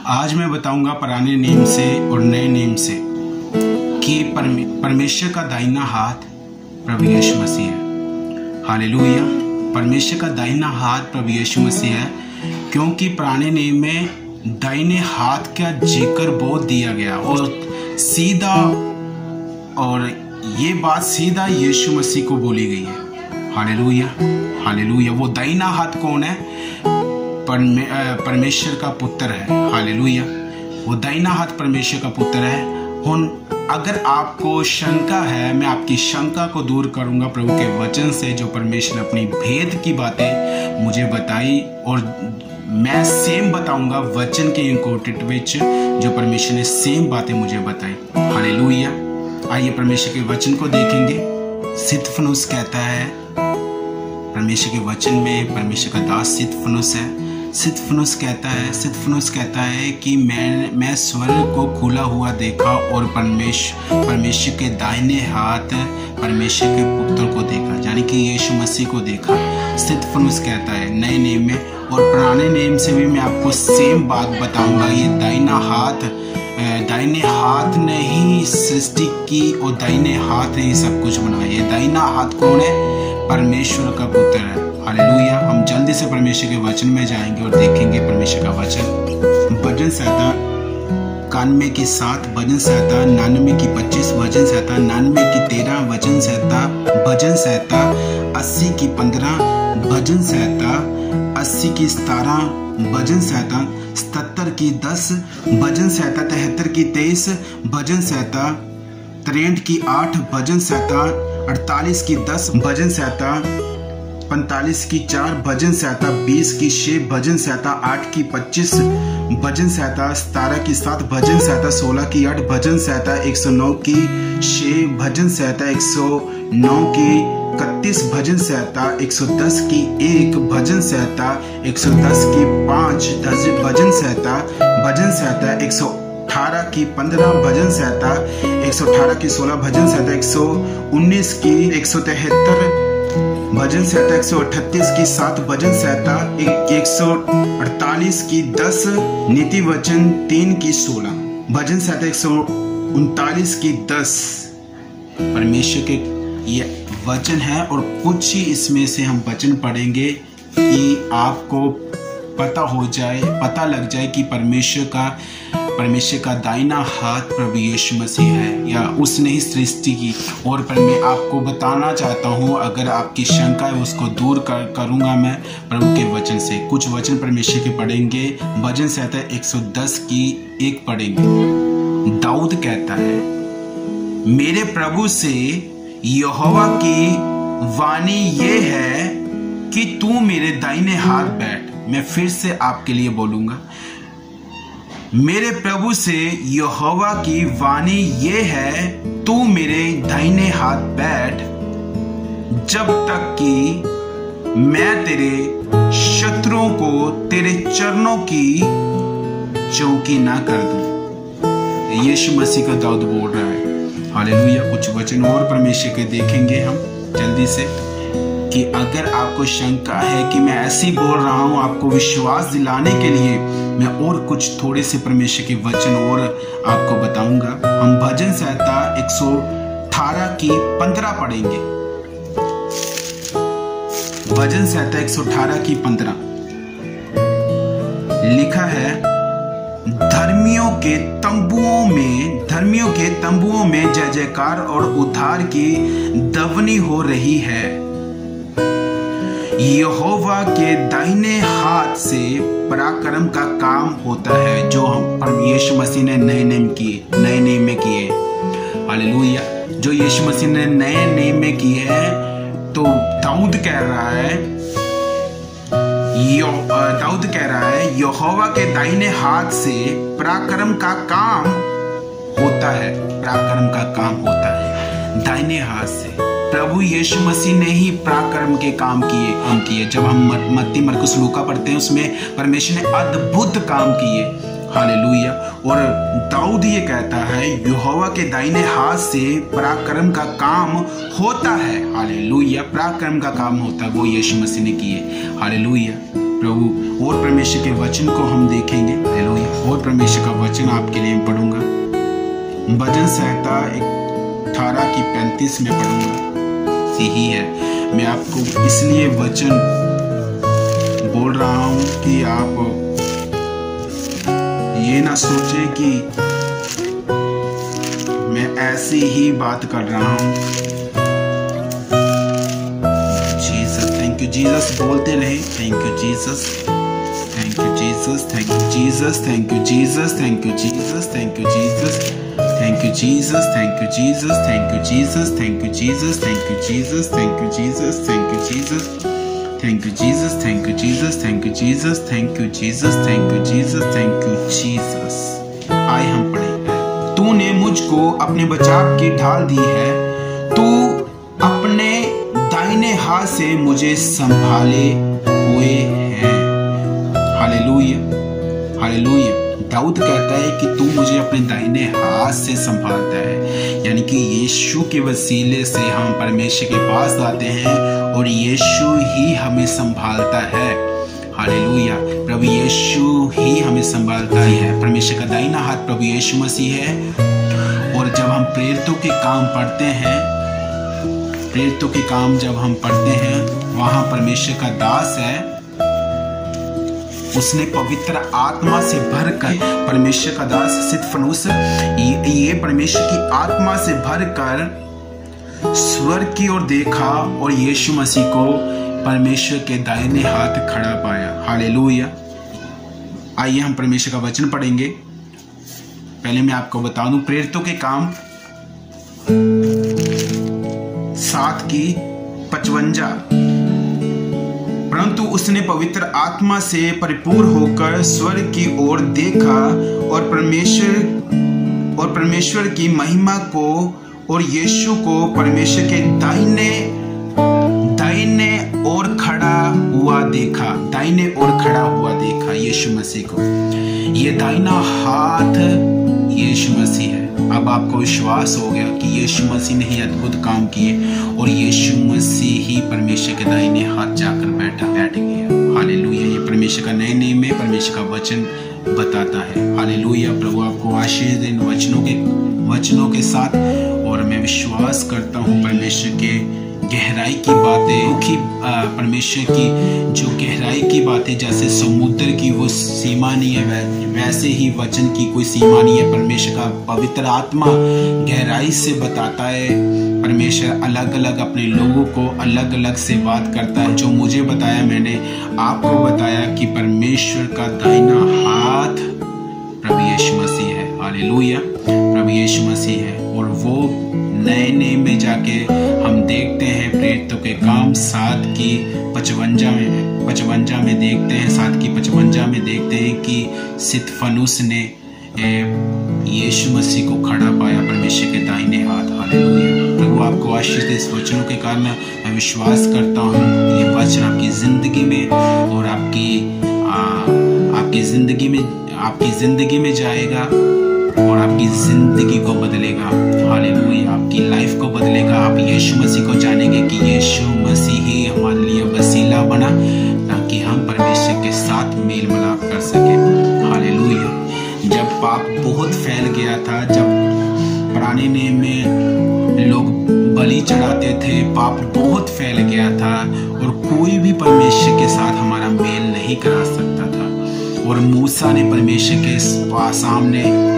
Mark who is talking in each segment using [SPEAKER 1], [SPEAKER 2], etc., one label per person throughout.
[SPEAKER 1] आज मैं बताऊंगा पुराने नेम से और नए नेम से कि परमेश्वर का दाहिना हाथ प्रभु यीशु मसीह है। हालेलुया। परमेश्वर का दाहिना हाथ प्रभु यीशु मसीह है, क्योंकि पुराने नेम में दाहिने हाथ का जिक्र बहुत दिया गया और सीधा, और ये बात सीधा यीशु मसीह को बोली गई है। Hallelujah hallelujah. वो दाहिना हाथ कौन है? परमेश्वर का पुत्र है। हालेलुया। वो दाहिना हाथ परमेश्वर का पुत्र है। अगर आपको शंका है, मैं आपकी शंका को दूर करूंगा प्रभु के वचन से, जो परमेश्वर ने अपनी भेद की बातें मुझे बताई, और मैं सेम बताऊंगा वचन के इंकोटेड विच जो परमेश्वर ने सेम बातें मुझे बताई। हालेलुया। आइए परमेश्वर के वचन को देखेंगे। सितफनुस कहता है, परमेश्वर के वचन में परमेश्वर का दास सितफनुस है। सितफनुस कहता है कि मैं स्वर्ग को खुला हुआ देखा और परमेश्वर के दाहिने हाथ परमेश्वर के पुत्र को देखा, यानी कि यीशु मसीह को देखा। सितफनुस कहता है नए नेम में, और पुराने नेम से भी मैं आपको सेम बात बताऊंगा। ये दाहिने हाथ ने ही सृष्टि की और दाहिने हाथ ने ही सब कुछ बनाया। ये दाहिना हाथ कौन है? परमेश्वर का पुत्र है। हालेलुया। हम जल्दी से परमेश्वर के वचन में जाएंगे और देखेंगे परमेश्वर का वचन। भजन संहिता 91 की 7, भजन संहिता 99 की 25, भजन संहिता 99 की 13, भजन संहिता 80 की 15, भजन संहिता 80 की 17, भजन संहिता 77 की 10, भजन संहिता 73 की 23, भजन संहिता 63 की 8, भजन संहिता 48 की 10, भजन संहिता 45 की 4, भजन संहिता 20 की 6, भजन संहिता 8 की 25, भजन संहिता 17 की 7, भजन संहिता 16 की 8, भजन संहिता 109 की 6, भजन संहिता 109 की 31, भजन संहिता 110 की 1, भजन संहिता 110 की 5, भजन संहिता 118 की 15, भजन संहिता 118 की 16, भजन संहिता 119 की 173, भजन संहिता 138 की 7, भजन संहिता 148 की 10, नीति वचन 3 की 16, भजन संहिता 139 की 10। परमेश्वर के ये वचन है, और कुछ ही इसमें से हम वचन पढ़ेंगे कि आपको पता लग जाए कि परमेश्वर का दाहिना हाथ प्रभु यीशु मसीह है, या उसने ही सृष्टि की। और मैं आपको बताना चाहता हूँ, अगर आपकी शंका है उसको दूर करूँगा मैं प्रभु के वचन से। कुछ वचन परमेश्वर के पढ़ेंगे। भजन संहिता 110 की 1 पढ़ेंगे। दाऊद कहता है, मेरे प्रभु से यहोवा की वाणी ये है कि तू मेरे दाहिने हाथ बैठ। मैं फिर से आपके लिए बोलूंगा, मेरे प्रभु से यहोवा की वाणी ये है, तू मेरे दाहिने हाथ बैठ, जब तक कि मैं तेरे शत्रुओं को तेरे चरणों की चौकी ना कर दूं। यीशु मसीह का दाऊद बोल रहा है। हालेलुया। कुछ वचन और परमेश्वर के देखेंगे हम जल्दी से, कि अगर आपको शंका है कि मैं ऐसे ही बोल रहा हूं, आपको विश्वास दिलाने के लिए मैं और कुछ थोड़े से परमेश्वर के वचन और आपको बताऊंगा। हम भजन संहिता 118 की 15 पढ़ेंगे। भजन संहिता 118 की 15 लिखा है, धर्मियों के तंबुओं में जय जयकार और उद्धार की दवनी हो रही है। यहोवा के दाहिने हाथ से पराक्रम का काम होता है, जो हम यीशु मसीह ने नए नेम में किए। हालेलुया। जो यीशु मसीह ने नए नेम में किए हैं, तो दाऊद कह रहा है यहोवा के दाहिने हाथ से पराक्रम का काम होता है। पराक्रम का काम होता है दाहिने हाथ से। प्रभु यीशु मसीह ने ही पराक्रम के काम किए। जब हम मत्ती, मरकुस, लूका पढ़ते हैं, उसमें परमेश्वर ने अद्भुत काम किए। हालेलुया। और दाऊद ये कहता है यहोवा के दाहिने हाथ से पराक्रम का काम होता है। हालेलुया, पराक्रम का काम होता है, वो यीशु मसीह ने किए। हालेलुया प्रभु। और परमेश्वर के वचन को हम देखेंगे। हालेलुया। और परमेश्वर का वचन आपके लिए पढ़ूंगा। भजन संहिता 18:35 में पढ़ूंगा। यही है, मैं आपको इसलिए वचन बोल रहा हूं कि आप ये ना सोचे कि मैं ऐसी ही बात कर रहा हूं। जीसस, थैंक यू जीसस बोलते रहे। Thank you Jesus, thank you Jesus, thank you Jesus, thank you Jesus, thank you Jesus, thank you Jesus, thank you Jesus, thank you Jesus, thank you Jesus, thank you Jesus, thank you Jesus, thank you Jesus, thank you Jesus, thank you Jesus, thank you Jesus, thank you Jesus, thank you Jesus, thank you Jesus, thank you Jesus. आइए हम पढ़ें। तूने मुझको अपने बचाव की ढाल दी है, तू अपने दाहिने हाथ से मुझे संभाले हुए हैं। Hallelujah, hallelujah. दाऊद कहता है कि तू मुझे अपने दाहिने हाथ से संभालता है, यानी कि यीशु के वसीले से हम परमेश्वर के पास आते हैं और यीशु ही हमें संभालता है। हालेलुया, प्रभु यीशु ही हमें संभालता है। परमेश्वर का दाहिना हाथ प्रभु यीशु मसीह है। और जब हम प्रेरितों के काम पढ़ते हैं, प्रेरितों के काम जब हम पढ़ते हैं, वहां परमेश्वर का दास है, उसने पवित्र आत्मा से भरकर, परमेश्वर का दास स्तिफनुस ये परमेश्वर की आत्मा से भरकर स्वर्ग की ओर देखा और यीशु मसीह को परमेश्वर के दाहिने हाथ खड़ा पाया। हालेलुया। आइए हम परमेश्वर का वचन पढ़ेंगे। पहले मैं आपको बता दूं, प्रेरितों के काम 7:55। परंतु उसने पवित्र आत्मा से परिपूर्ण होकर स्वर्ग की ओर देखा और परमेश्वर की महिमा को और यीशु को परमेश्वर के दाहिने ओर खड़ा हुआ देखा। दाहिने ओर खड़ा हुआ देखा यीशु मसीह को। ये दाहिना हाथ यीशु मसीह है। अब आपको विश्वास हो गया कि यीशु मसीह ने ही अद्भुत काम किए और यीशु मसीह ही परमेश्वर के दाहिने हाथ जाकर बैठ गया। हालेलुया। ये परमेश्वर का नए नियम में परमेश्वर का वचन बताता है। हालेलुया। प्रभु आपको आशीष दे वचनों के साथ। और मैं विश्वास करता हूँ परमेश्वर के गहराई की बातें, कि परमेश्वर की जो गहराई की बातें, जैसे समुद्र की वो सीमा नहीं है, वैसे ही वचन की कोई सीमा नहीं है। परमेश्वर का पवित्र आत्मा गहराई से बताता है। परमेश्वर अलग अलग अपने लोगों को अलग अलग से बात करता है। जो मुझे बताया, मैंने आपको बताया कि परमेश्वर का दाहिना हाथ प्रभु यीशु मसीह है। हालेलुया, प्रभु यीशु मसीह है। और वो नए नियम में जाके हम देखते हैं प्रेरितों के काम 7:55 में देखते हैं, 7:55 में देखते हैं कि स्तिफनुस ने यीशु मसीह को खड़ा पाया परमेश्वर के दाहिने हाथ। हालेलुया। प्रभु आपको आशीष दे। इस वचनों के कारण मैं विश्वास करता हूँ ये वचन आपकी जिंदगी में और आपकी जिंदगी में जाएगा और आपकी जिंदगी को बदलेगा। हालेलुया। आपकी लाइफ को बदलेगा। आप यीशु मसीह को जानेंगे कि यीशु मसीह ही हमारे लिए वसीला बना ताकि हम परमेश्वर के साथ मेल मिलाप कर सके। हालेलुया। जब पाप बहुत फैल गया था, जब पुराने नियम में लोग बलि चढ़ाते थे, पाप बहुत फैल गया था और कोई भी परमेश्वर के साथ हमारा मेल नहीं करा सकता था। और मूसा ने परमेश्वर के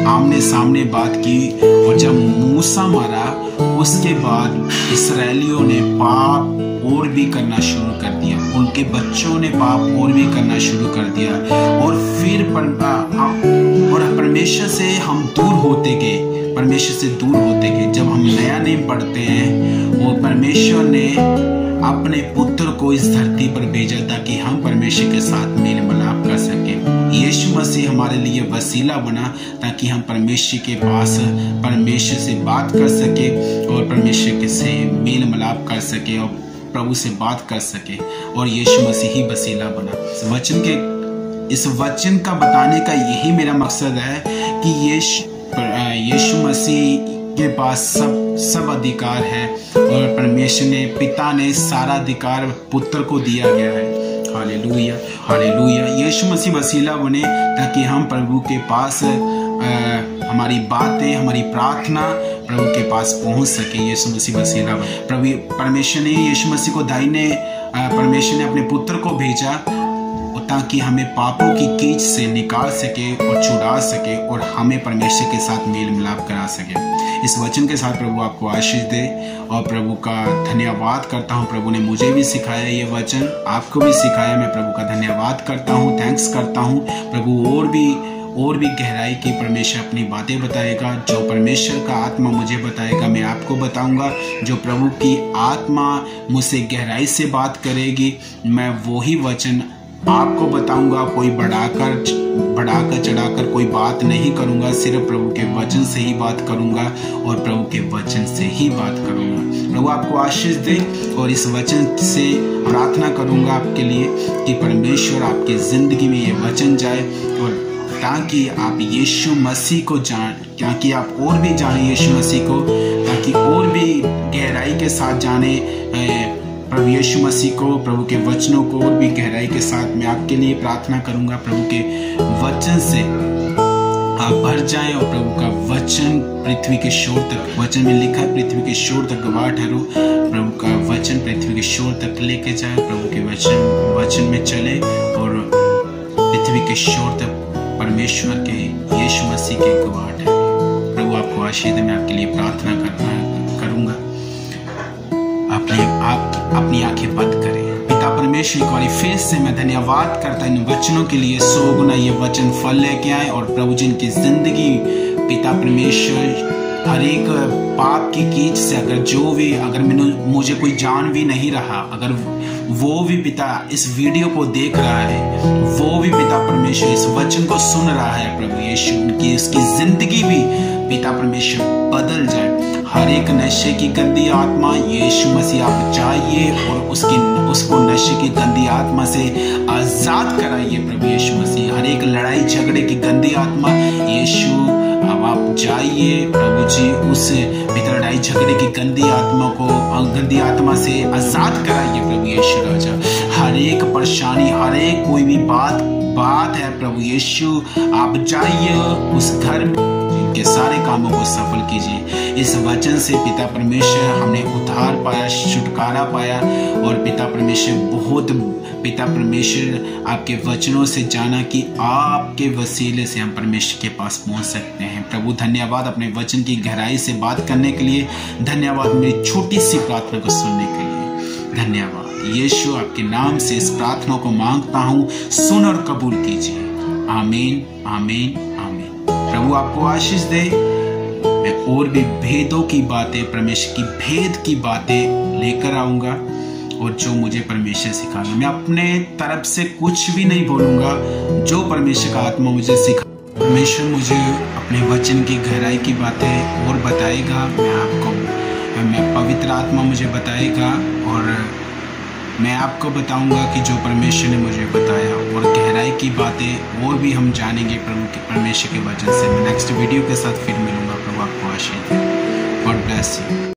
[SPEAKER 1] आमने सामने बात की और जब मूसा मारा, उसके बाद इस्राएलियों ने पाप और भी करना शुरू कर दिया। उनके बच्चों ने पाप और भी करना शुरू कर दिया और फिर परमेश्वर से हम दूर होते गए, परमेश्वर से दूर होते गए। जब हम नया नियम पढ़ते हैं, वो परमेश्वर ने अपने पुत्र को इस धरती पर भेजा ताकि हम परमेश्वर के साथ मेल मिलाप कर सकें। यीशु मसीह हमारे लिए वसीला बना ताकि हम परमेश्वर के पास परमेश्वर से बात कर सके और परमेश्वर के से मेल मिलाप कर सके और प्रभु से बात कर सके। और यीशु मसीह ही वसीला बना। वचन के इस वचन का बताने का यही मेरा मकसद है कि यीशु मसीह के पास सब अधिकार है और परमेश्वर ने, पिता ने सारा अधिकार पुत्र को दिया गया है। Hallelujah, hallelujah. यीशु मसीह वसीला बने ताकि हम प्रभु के पास हमारी बातें, हमारी प्रार्थना प्रभु के पास पहुंच सके। यीशु मसीह वसीला प्रभु परमेश्वर ने यीशु मसीह को परमेश्वर ने अपने पुत्र को भेजा ताकि हमें पापों की कीच से निकाल सके और छुड़ा सके और हमें परमेश्वर के साथ मेल मिलाप करा सके। इस वचन के साथ प्रभु आपको आशीष दे और प्रभु का धन्यवाद करता हूँ। प्रभु ने मुझे भी सिखाया ये वचन, आपको भी सिखाया। मैं प्रभु का धन्यवाद करता हूँ, थैंक्स करता हूँ। प्रभु और भी गहराई की परमेश्वर अपनी बातें बताएगा। जो परमेश्वर का आत्मा मुझे बताएगा मैं आपको बताऊंगा। जो प्रभु की आत्मा मुझसे गहराई से बात करेगी मैं वही वचन आपको बताऊंगा। कोई बढ़ाकर चढ़ाकर कोई बात नहीं करूंगा, सिर्फ प्रभु के वचन से ही बात करूंगा और प्रभु के वचन से ही बात करूंगा। प्रभु आपको आशीष दे और इस वचन से प्रार्थना करूंगा आपके लिए कि परमेश्वर आपकी जिंदगी में ये वचन जाए और ताकि आप यीशु मसीह को ताकि आप और भी जाने यीशु मसीह को, ताकि और भी गहराई के साथ जाने प्रभु यीशु मसीह को, प्रभु के वचनों को और भी गहराई के साथ मैं आपके लिए प्रार्थना करूंगा। प्रभु के वचन से आप भर जाएं और प्रभु का वचन पृथ्वी के शोर तक, वचन में लिखा है पृथ्वी के शोर तक गवाह ठहरो। प्रभु का वचन पृथ्वी के शोर तक लेके जाए, प्रभु के वचन में चले और पृथ्वी के शोर तक परमेश्वर के यीशु मसीह के गवाह ठहरे। प्रभु आपको आशीष दे। मैं आपके लिए प्रार्थना करूंगा। आप अपनी आंखें बंद करें। पिता परमेश्वर को फिर से मैं धन्यवाद करता इन वचनों के लिए। 100 गुना ये वचन फल लेके आए और प्रभु जिनकी जिंदगी पिता परमेश्वर हर एक पाप की कीच से अगर मुझे कोई जान भी नहीं रहा, अगर वो भी पिता इस वीडियो को देख रहा है, वो भी पिता परमेश्वर इस वचन को सुन रहा है, प्रभु यीशु उनकी उसकी जिंदगी भी पिता परमेश्वर बदल जाए। हर एक नशे की गंदी आत्मा यीशु मसीह आप जाइए और उसको नशे की गंदी आत्मा से आजाद कराइए प्रभु यीशु मसीह। हर एक लड़ाई झगड़े की गंदी आत्मा यीशु अब आप जाइए प्रभु जी, उस लड़ाई झगड़े की गंदी आत्मा से आजाद कराइए प्रभु यीशु राजा। हर एक परेशानी, हर एक कोई भी बात है प्रभु यीशु आप जाइए उस घर में के सारे कामों को सफल कीजिए। इस वचन से पिता परमेश्वर हमने उद्धार पाया, छुटकारा पाया और पिता परमेश्वर आपके वचनों से जाना कि आपके वसीले से हम परमेश्वर के पास पहुंच सकते हैं। प्रभु धन्यवाद अपने वचन की गहराई से बात करने के लिए, धन्यवाद मेरी छोटी सी प्रार्थना को सुनने के लिए, धन्यवाद। यीशु आपके नाम से इस प्रार्थना को मांगता हूँ, सुन और कबूल कीजिए। आमीन, आमीन, आमीन। प्रभु आपको आशीष दे। मैं और भी भेदों की बातें, परमेश्वर की भेद की बातें लेकर आऊंगा और जो मुझे परमेश्वर सिखाएगा। मैं अपने तरफ से कुछ भी नहीं बोलूंगा, जो परमेश्वर का आत्मा मुझे सिखा, परमेश्वर मुझे अपने वचन की गहराई की बातें और बताएगा। मैं पवित्र आत्मा मुझे बताएगा और मैं आपको बताऊंगा कि जो परमेश्वर ने मुझे बताया और गहराई की बातें और भी हम जानेंगे प्रभु के परमेश्वर के वचन से। मैं नेक्स्ट वीडियो के साथ फिर मिलूंगा। प्रभु आपको आशीष दे। God bless you.